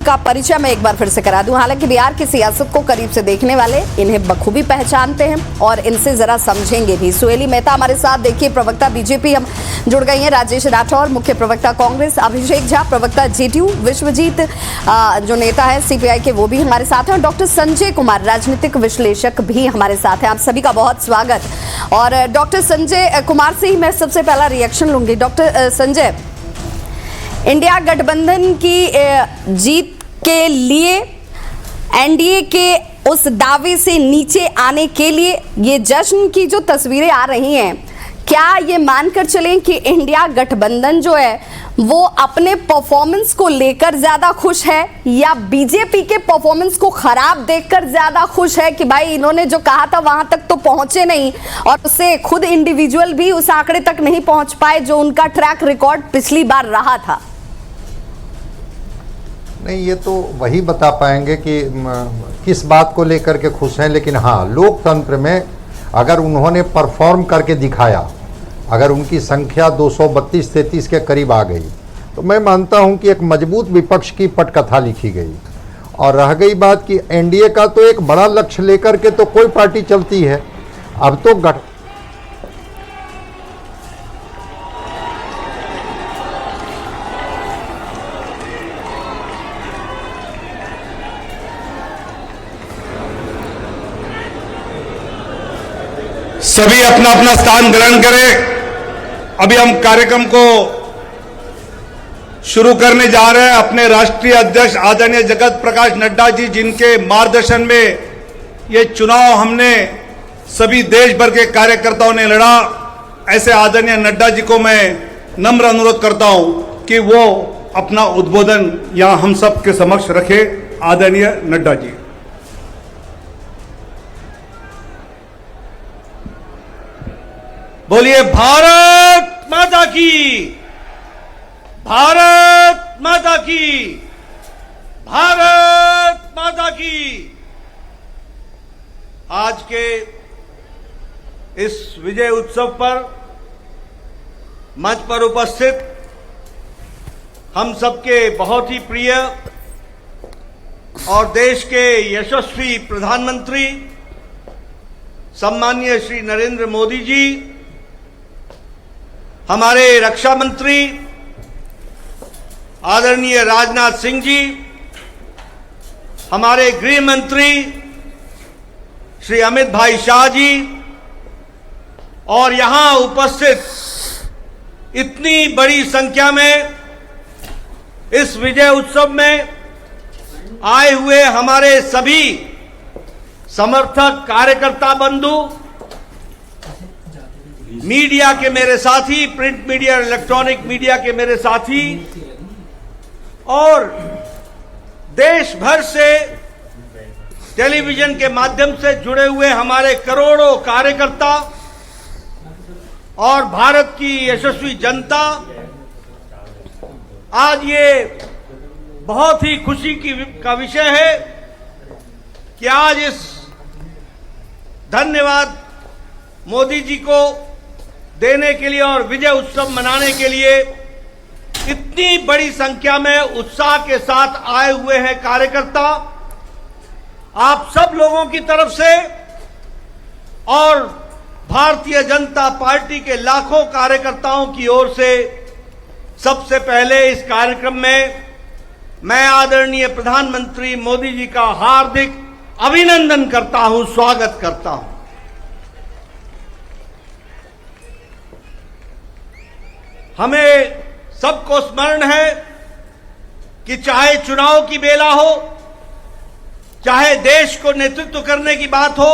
का परिचय मैं एक बार फिर से करा दूं। हालांकि बिहार की सियासत को करीब से देखने वाले इन्हें बखूबी पहचानते हैं और इनसे जरा समझेंगे भी। सुहेली मेहता हमारे साथ, देखिए प्रवक्ता बीजेपी हम जुड़ गई हैं, राजेश राठौर मुख्य प्रवक्ता कांग्रेस, अभिषेक झा प्रवक्ता जेडीयू, विश्वजीत जो नेता है सीपीआई के वो भी हमारे साथ हैं और डॉक्टर संजय कुमार राजनीतिक विश्लेषक भी हमारे साथ हैं। आप सभी का बहुत स्वागत। और डॉक्टर संजय कुमार से ही मैं सबसे पहला रिएक्शन लूंगी। डॉक्टर संजय, इंडिया गठबंधन की जीत के लिए एनडीए के उस दावे से नीचे आने के लिए ये जश्न की जो तस्वीरें आ रही हैं, क्या ये मानकर चलें कि इंडिया गठबंधन जो है वो अपने परफॉर्मेंस को लेकर ज्यादा खुश है या बीजेपी के परफॉर्मेंस को खराब देखकर ज्यादा खुश है कि भाई इन्होंने जो कहा था वहां तक तो पहुंचे नहीं और उससे खुद इंडिविजुअल भी उस आंकड़े तक नहीं पहुंच पाए जो उनका ट्रैक रिकॉर्ड पिछली बार रहा था? नहीं, ये तो वही बता पाएंगे कि किस बात को लेकर के खुश हैं। लेकिन हाँ, लोकतंत्र में अगर उन्होंने परफॉर्म करके दिखाया, अगर उनकी संख्या 232-33 के करीब आ गई, तो मैं मानता हूं कि एक मजबूत विपक्ष की पटकथा लिखी गई। और रह गई बात कि एनडीए का तो एक बड़ा लक्ष्य लेकर के तो कोई पार्टी चलती है। अब तो सभी अपना अपना स्थान ग्रहण करें। अभी हम कार्यक्रम को शुरू करने जा रहे हैं। अपने राष्ट्रीय अध्यक्ष आदरणीय जगत प्रकाश नड्डा जी, जिनके मार्गदर्शन में ये चुनाव हमने सभी देश भर के कार्यकर्ताओं ने लड़ा, ऐसे आदरणीय नड्डा जी को मैं नम्र अनुरोध करता हूं कि वो अपना उद्बोधन यहां हम सब के समक्ष रखे। आदरणीय नड्डा जी। बोलिए भारत माता की, भारत माता की, भारत माता की। आज के इस विजय उत्सव पर मंच पर उपस्थित हम सबके बहुत ही प्रिय और देश के यशस्वी प्रधानमंत्री सम्माननीय श्री नरेंद्र मोदी जी, हमारे रक्षा मंत्री आदरणीय राजनाथ सिंह जी, हमारे गृह मंत्री श्री अमित भाई शाह जी और यहां उपस्थित इतनी बड़ी संख्या में इस विजय उत्सव में आए हुए हमारे सभी समर्थक, कार्यकर्ता बंधु, मीडिया के मेरे साथी, प्रिंट मीडिया, इलेक्ट्रॉनिक मीडिया के मेरे साथी और देश भर से टेलीविजन के माध्यम से जुड़े हुए हमारे करोड़ों कार्यकर्ता और भारत की यशस्वी जनता, आज ये बहुत ही खुशी का विषय है कि आज इस धन्यवाद मोदी जी को देने के लिए और विजय उत्सव मनाने के लिए इतनी बड़ी संख्या में उत्साह के साथ आए हुए हैं कार्यकर्ता। आप सब लोगों की तरफ से और भारतीय जनता पार्टी के लाखों कार्यकर्ताओं की ओर से सबसे पहले इस कार्यक्रम में मैं आदरणीय प्रधानमंत्री मोदी जी का हार्दिक अभिनंदन करता हूं, स्वागत करता हूं। हमें सबको स्मरण है कि चाहे चुनाव की बेला हो, चाहे देश को नेतृत्व करने की बात हो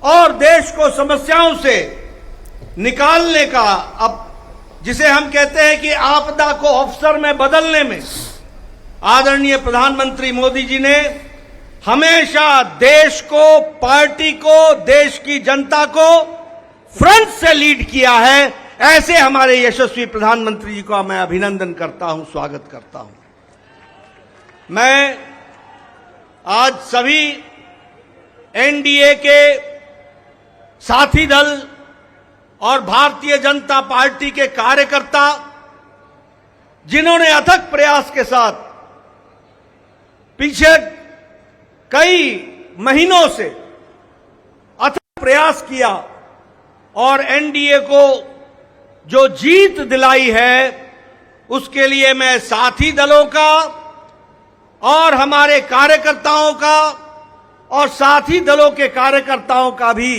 और देश को समस्याओं से निकालने का, अब जिसे हम कहते हैं कि आपदा को अवसर में बदलने में आदरणीय प्रधानमंत्री मोदी जी ने हमेशा देश को, पार्टी को, देश की जनता को फ्रंट से लीड किया है। ऐसे हमारे यशस्वी प्रधानमंत्री जी का मैं अभिनंदन करता हूं, स्वागत करता हूं। मैं आज सभी एनडीए के साथी दल और भारतीय जनता पार्टी के कार्यकर्ता जिन्होंने अथक प्रयास के साथ पीछे कई महीनों से अथक प्रयास किया और एनडीए को जो जीत दिलाई है उसके लिए मैं साथी दलों का और हमारे कार्यकर्ताओं का और साथी दलों के कार्यकर्ताओं का भी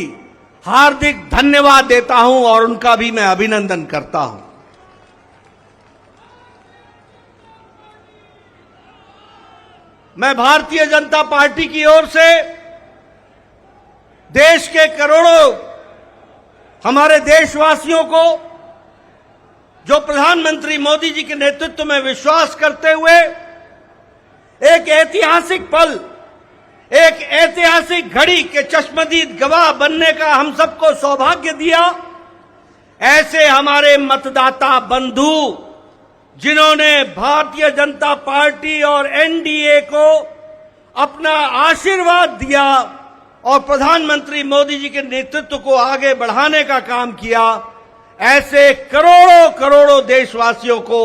हार्दिक धन्यवाद देता हूं और उनका भी मैं अभिनंदन करता हूं। मैं भारतीय जनता पार्टी की ओर से देश के करोड़ों हमारे देशवासियों को जो प्रधानमंत्री मोदी जी के नेतृत्व में विश्वास करते हुए एक ऐतिहासिक पल, एक ऐतिहासिक घड़ी के चश्मदीद गवाह बनने का हम सबको सौभाग्य दिया, ऐसे हमारे मतदाता बंधु जिन्होंने भारतीय जनता पार्टी और एनडीए को अपना आशीर्वाद दिया और प्रधानमंत्री मोदी जी के नेतृत्व को आगे बढ़ाने का काम किया, ऐसे करोड़ों करोड़ों देशवासियों को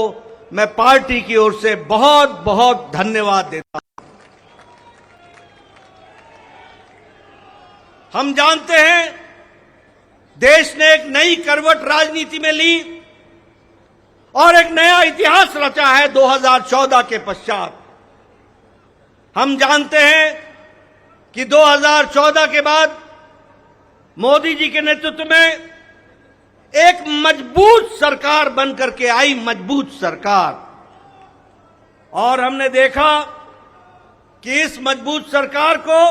मैं पार्टी की ओर से बहुत बहुत धन्यवाद देता हूं। हम जानते हैं देश ने एक नई करवट राजनीति में ली और एक नया इतिहास रचा है 2014 के पश्चात। हम जानते हैं कि 2014 के बाद मोदी जी के नेतृत्व में एक मजबूत सरकार बनकर के आई, मजबूत सरकार, और हमने देखा कि इस मजबूत सरकार को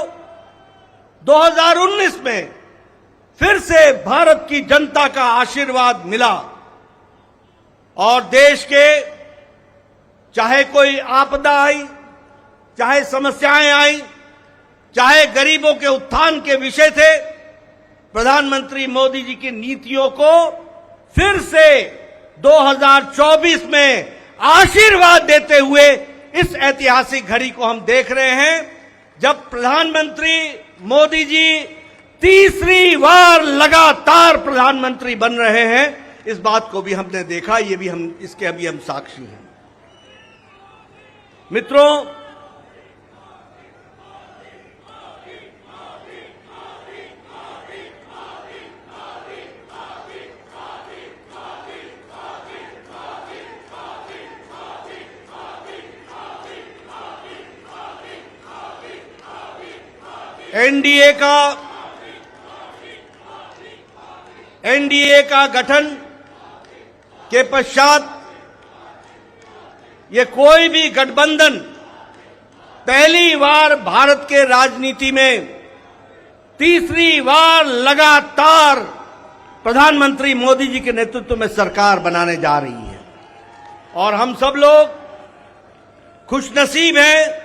2019 में फिर से भारत की जनता का आशीर्वाद मिला और देश के चाहे कोई आपदा आई, चाहे समस्याएं आई, चाहे गरीबों के उत्थान के विषय थे, प्रधानमंत्री मोदी जी की नीतियों को फिर से 2024 में आशीर्वाद देते हुए इस ऐतिहासिक घड़ी को हम देख रहे हैं जब प्रधानमंत्री मोदी जी तीसरी बार लगातार प्रधानमंत्री बन रहे हैं। इस बात को भी हमने देखा, ये भी हम इसके अभी हम साक्षी हैं। मित्रों, एनडीए का गठन के पश्चात ये कोई भी गठबंधन पहली बार भारत के राजनीति में तीसरी बार लगातार प्रधानमंत्री मोदी जी के नेतृत्व में सरकार बनाने जा रही है और हम सब लोग खुशनसीब हैं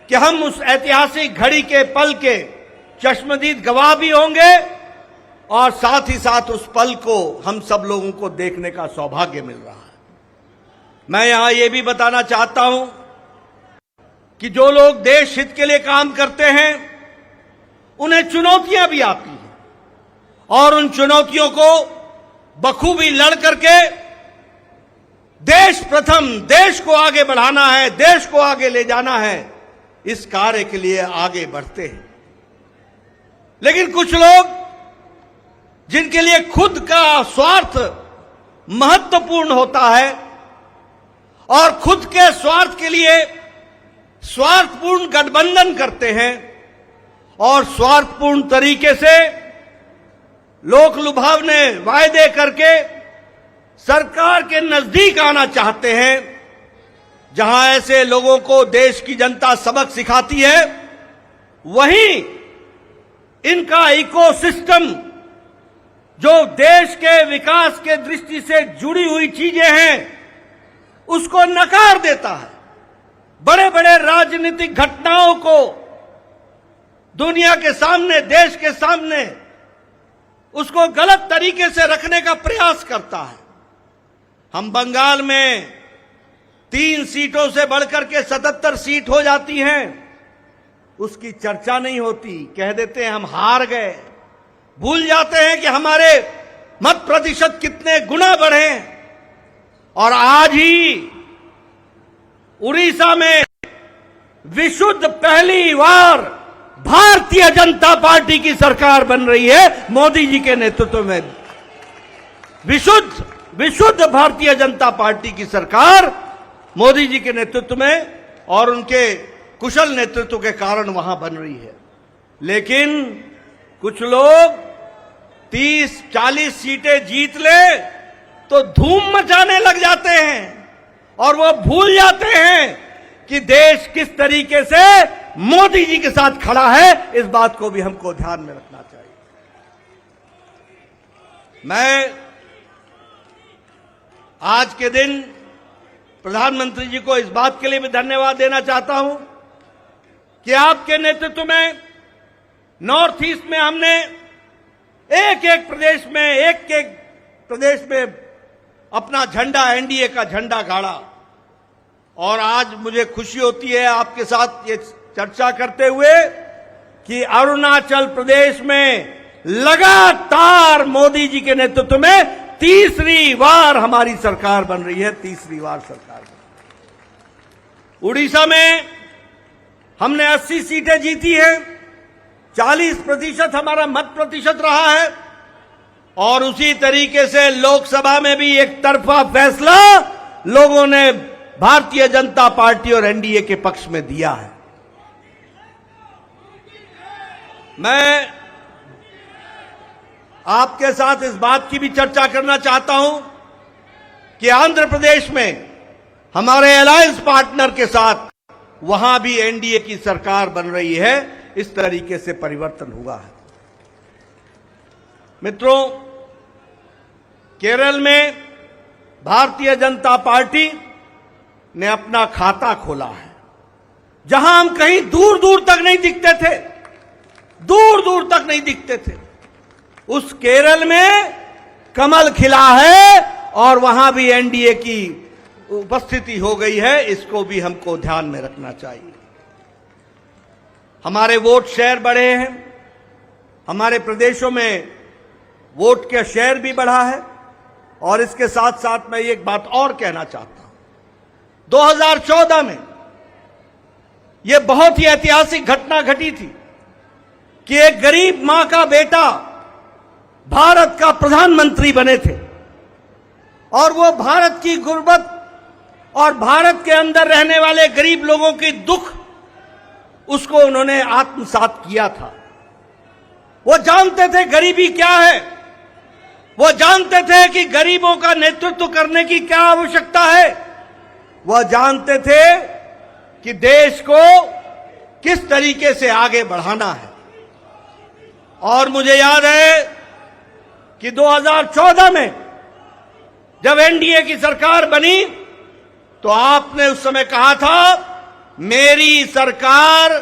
कि हम उस ऐतिहासिक घड़ी के पल के चश्मदीद गवाह भी होंगे और साथ ही साथ उस पल को हम सब लोगों को देखने का सौभाग्य मिल रहा है। मैं यहां ये भी बताना चाहता हूं कि जो लोग देश हित के लिए काम करते हैं उन्हें चुनौतियां भी आती हैं और उन चुनौतियों को बखूबी लड़ करके देश प्रथम, देश को आगे बढ़ाना है, देश को आगे ले जाना है, इस कार्य के लिए आगे बढ़ते हैं। लेकिन कुछ लोग जिनके लिए खुद का स्वार्थ महत्वपूर्ण होता है और खुद के स्वार्थ के लिए स्वार्थपूर्ण गठबंधन करते हैं और स्वार्थपूर्ण तरीके से लोक लुभावने वायदे करके सरकार के नजदीक आना चाहते हैं, जहां ऐसे लोगों को देश की जनता सबक सिखाती है, वहीं इनका इकोसिस्टम जो देश के विकास के दृष्टि से जुड़ी हुई चीजें हैं उसको नकार देता है। बड़े बड़े राजनीतिक घटनाओं को दुनिया के सामने, देश के सामने उसको गलत तरीके से रखने का प्रयास करता है। हम बंगाल में 3 सीटों से बढ़कर के 77 सीट हो जाती हैं, उसकी चर्चा नहीं होती, कह देते हैं हम हार गए, भूल जाते हैं कि हमारे मत प्रतिशत कितने गुना बढ़े। और आज ही उड़ीसा में विशुद्ध पहली बार भारतीय जनता पार्टी की सरकार बन रही है मोदी जी के नेतृत्व में। विशुद्ध भारतीय जनता पार्टी की सरकार मोदी जी के नेतृत्व में और उनके कुशल नेतृत्व के कारण वहां बन रही है। लेकिन कुछ लोग 30-40 सीटें जीत ले तो धूम मचाने लग जाते हैं और वो भूल जाते हैं कि देश किस तरीके से मोदी जी के साथ खड़ा है। इस बात को भी हमको ध्यान में रखना चाहिए। मैं आज के दिन प्रधानमंत्री जी को इस बात के लिए भी धन्यवाद देना चाहता हूं कि आपके नेतृत्व में नॉर्थ ईस्ट में हमने एक एक प्रदेश में अपना झंडा, एनडीए का झंडा गाड़ा। और आज मुझे खुशी होती है आपके साथ ये चर्चा करते हुए कि अरुणाचल प्रदेश में लगातार मोदी जी के नेतृत्व में तीसरी बार हमारी सरकार बन रही है। तीसरी बार सरकार बन रही है। उड़ीसा में हमने 80 सीटें जीती है। 40% हमारा मत प्रतिशत रहा है और उसी तरीके से लोकसभा में भी एक तरफा फैसला लोगों ने भारतीय जनता पार्टी और एनडीए के पक्ष में दिया है। मैं आपके साथ इस बात की भी चर्चा करना चाहता हूं कि आंध्र प्रदेश में हमारे अलायंस पार्टनर के साथ वहां भी एनडीए की सरकार बन रही है। इस तरीके से परिवर्तन हुआ है। मित्रों, केरल में भारतीय जनता पार्टी ने अपना खाता खोला है। जहां हम कहीं दूर दूर तक नहीं दिखते थे, दूर दूर तक नहीं दिखते थे, उस केरल में कमल खिला है और वहां भी एनडीए की उपस्थिति हो गई है। इसको भी हमको ध्यान में रखना चाहिए। हमारे वोट शेयर बढ़े हैं। हमारे प्रदेशों में वोट का शेयर भी बढ़ा है। और इसके साथ साथ मैं एक बात और कहना चाहता हूं। 2014 में यह बहुत ही ऐतिहासिक घटना घटी थी कि एक गरीब मां का बेटा भारत का प्रधानमंत्री बने थे और वो भारत की गुर्बत और भारत के अंदर रहने वाले गरीब लोगों की दुख उसको उन्होंने आत्मसात किया था। वो जानते थे गरीबी क्या है। वो जानते थे कि गरीबों का नेतृत्व करने की क्या आवश्यकता है। वह जानते थे कि देश को किस तरीके से आगे बढ़ाना है। और मुझे याद है कि 2014 में जब एनडीए की सरकार बनी तो आपने उस समय कहा था, मेरी सरकार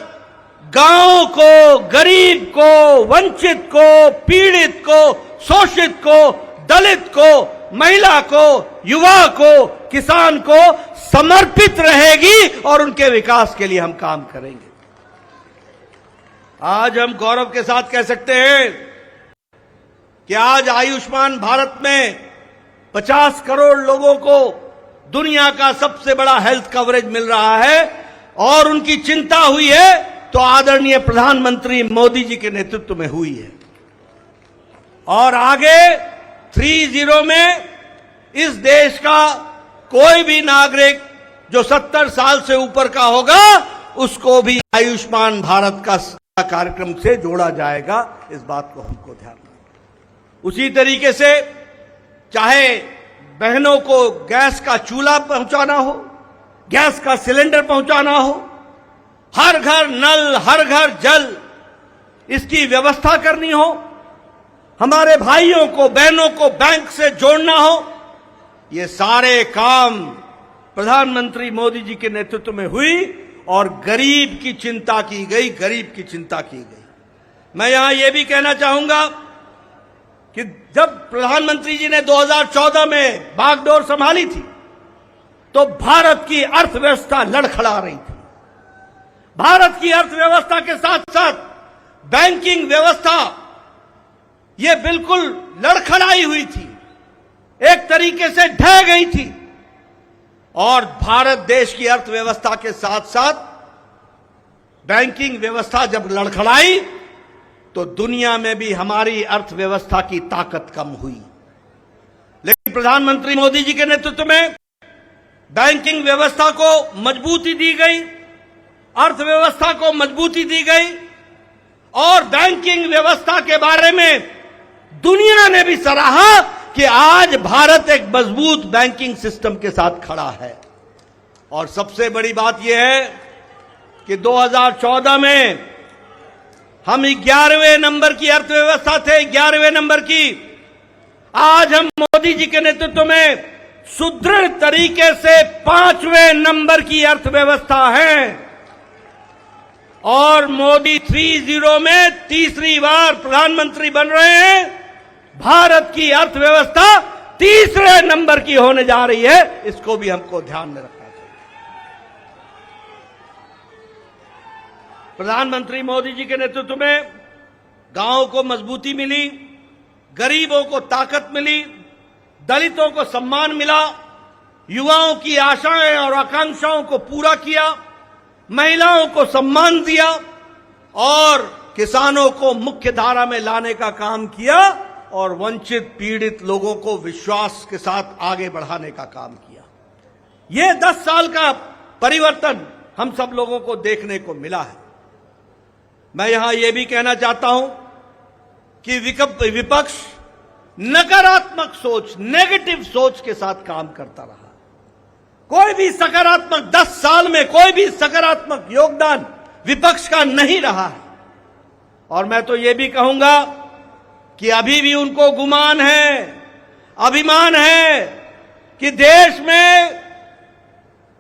गांव को, गरीब को, वंचित को, पीड़ित को, शोषित को, दलित को, महिला को, युवा को, किसान को समर्पित रहेगी और उनके विकास के लिए हम काम करेंगे। आज हम गौरव के साथ कह सकते हैं कि आज आयुष्मान भारत में 50 करोड़ लोगों को दुनिया का सबसे बड़ा हेल्थ कवरेज मिल रहा है। और उनकी चिंता हुई है तो आदरणीय प्रधानमंत्री मोदी जी के नेतृत्व में हुई है। और आगे 30 में इस देश का कोई भी नागरिक जो 70 साल से ऊपर का होगा उसको भी आयुष्मान भारत का कार्यक्रम से जोड़ा जाएगा। इस बात को हमको ध्यान रखना। उसी तरीके से चाहे बहनों को गैस का चूल्हा पहुंचाना हो, गैस का सिलेंडर पहुंचाना हो, हर घर नल, हर घर जल, इसकी व्यवस्था करनी हो, हमारे भाइयों को, बहनों को बैंक से जोड़ना हो, ये सारे काम प्रधानमंत्री मोदी जी के नेतृत्व में हुई और गरीब की चिंता की गई, गरीब की चिंता की गई। मैं यहां यह भी कहना चाहूंगा कि जब प्रधानमंत्री जी ने 2014 में बागडोर संभाली थी तो भारत की अर्थव्यवस्था लड़खड़ा रही थी। भारत की अर्थव्यवस्था के साथ साथ बैंकिंग व्यवस्था ये बिल्कुल लड़खड़ाई हुई थी, एक तरीके से ढह गई थी। और भारत देश की अर्थव्यवस्था के साथ साथ बैंकिंग व्यवस्था जब लड़खड़ाई तो दुनिया में भी हमारी अर्थव्यवस्था की ताकत कम हुई। लेकिन प्रधानमंत्री मोदी जी के नेतृत्व में बैंकिंग व्यवस्था को मजबूती दी गई, अर्थव्यवस्था को मजबूती दी गई और बैंकिंग व्यवस्था के बारे में दुनिया ने भी सराहा कि आज भारत एक मजबूत बैंकिंग सिस्टम के साथ खड़ा है। और सबसे बड़ी बात यह है कि 2014 में हम 11वें नंबर की अर्थव्यवस्था थे, 11वें नंबर की। आज हम मोदी जी के नेतृत्व में सुदृढ़ तरीके से 5वें नंबर की अर्थव्यवस्था है और मोदी 30 में तीसरी बार प्रधानमंत्री बन रहे हैं। भारत की अर्थव्यवस्था तीसरे नंबर की होने जा रही है, इसको भी हमको ध्यान में रखना चाहिए। प्रधानमंत्री मोदी जी के नेतृत्व में गांवों को मजबूती मिली, गरीबों को ताकत मिली, दलितों को सम्मान मिला, युवाओं की आशाएं और आकांक्षाओं को पूरा किया, महिलाओं को सम्मान दिया और किसानों को मुख्य धारा में लाने का काम किया और वंचित पीड़ित लोगों को विश्वास के साथ आगे बढ़ाने का काम किया। ये 10 साल का परिवर्तन हम सब लोगों को देखने को मिला है। मैं यहां यह भी कहना चाहता हूं कि विपक्ष नकारात्मक सोच, नेगेटिव सोच के साथ काम करता रहा। कोई भी सकारात्मक 10 साल में कोई भी सकारात्मक योगदान विपक्ष का नहीं रहा है। और मैं तो यह भी कहूंगा कि अभी भी उनको गुमान है, अभिमान है कि देश में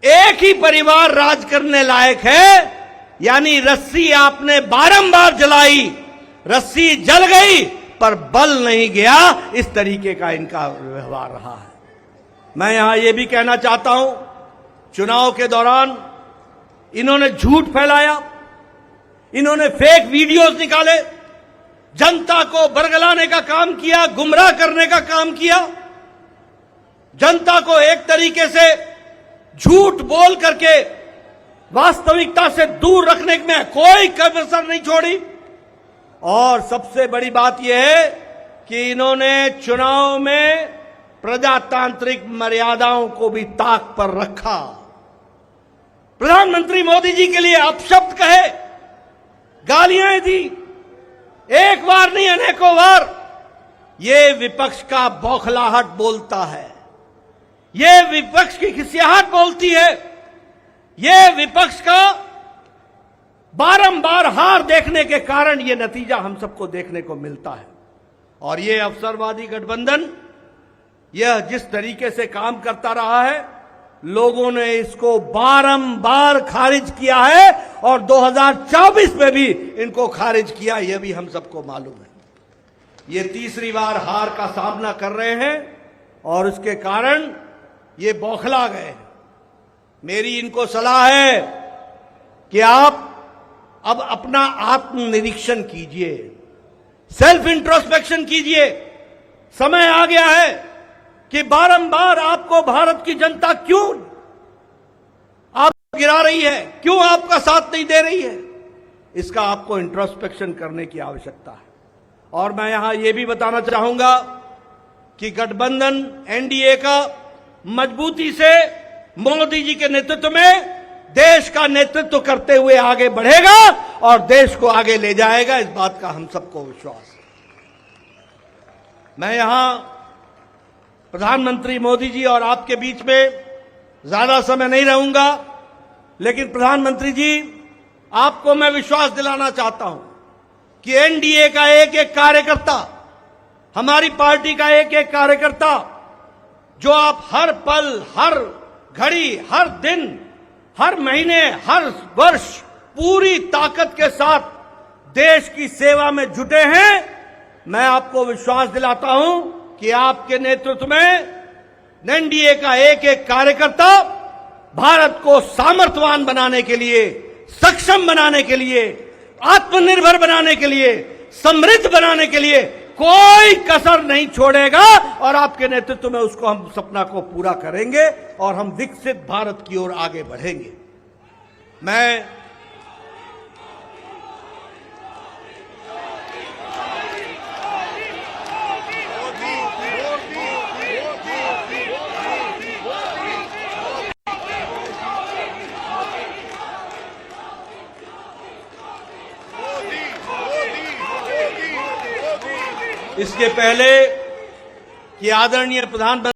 एक ही परिवार राज करने लायक है, यानी रस्सी आपने बारंबार जलाई, रस्सी जल गई पर बल नहीं गया, इस तरीके का इनका व्यवहार रहा है। मैं यहां यह भी कहना चाहता हूं, चुनाव के दौरान इन्होंने झूठ फैलाया, इन्होंने फेक वीडियोस निकाले, जनता को बरगलाने का काम किया, गुमराह करने का काम किया, जनता को एक तरीके से झूठ बोल करके वास्तविकता से दूर रखने में कोई कसर नहीं छोड़ी। और सबसे बड़ी बात यह है कि इन्होंने चुनाव में प्रजातांत्रिक मर्यादाओं को भी ताक पर रखा। प्रधानमंत्री मोदी जी के लिए अपशब्द कहे, गालियां दी, एक बार नहीं अनेकों बार। ये विपक्ष का बौखलाहट बोलता है, ये विपक्ष की खिसियाहट बोलती है, ये विपक्ष का बारंबार हार देखने के कारण ये नतीजा हम सबको देखने को मिलता है। और ये अवसरवादी गठबंधन यह जिस तरीके से काम करता रहा है, लोगों ने इसको बारंबार खारिज किया है और 2024 में भी इनको खारिज किया, यह भी हम सबको मालूम है। ये तीसरी बार हार का सामना कर रहे हैं और उसके कारण ये बौखला गए हैं। मेरी इनको सलाह है कि आप अब अपना आत्मनिरीक्षण कीजिए, सेल्फ इंट्रोस्पेक्शन कीजिए। समय आ गया है कि बारंबार आपको भारत की जनता क्यों आपको गिरा रही है, क्यों आपका साथ नहीं दे रही है, इसका आपको इंट्रोस्पेक्शन करने की आवश्यकता है। और मैं यहां यह भी बताना चाहूंगा कि गठबंधन एनडीए का मजबूती से मोदी जी के नेतृत्व में देश का नेतृत्व करते हुए आगे बढ़ेगा और देश को आगे ले जाएगा, इस बात का हम सबको विश्वास है। मैं यहां प्रधानमंत्री मोदी जी और आपके बीच में ज्यादा समय नहीं रहूंगा, लेकिन प्रधानमंत्री जी आपको मैं विश्वास दिलाना चाहता हूं कि एनडीए का एक एक कार्यकर्ता, हमारी पार्टी का एक एक कार्यकर्ता, जो आप हर पल, हर घड़ी, हर दिन, हर महीने, हर वर्ष पूरी ताकत के साथ देश की सेवा में जुटे हैं, मैं आपको विश्वास दिलाता हूं कि आपके नेतृत्व में एनडीए का एक एक कार्यकर्ता भारत को सामर्थ्यवान बनाने के लिए, सक्षम बनाने के लिए, आत्मनिर्भर बनाने के लिए, समृद्ध बनाने के लिए कोई कसर नहीं छोड़ेगा और आपके नेतृत्व में उसको हम सपना को पूरा करेंगे और हम विकसित भारत की ओर आगे बढ़ेंगे। मैं इसके पहले कि आदरणीय प्रधानमंत्री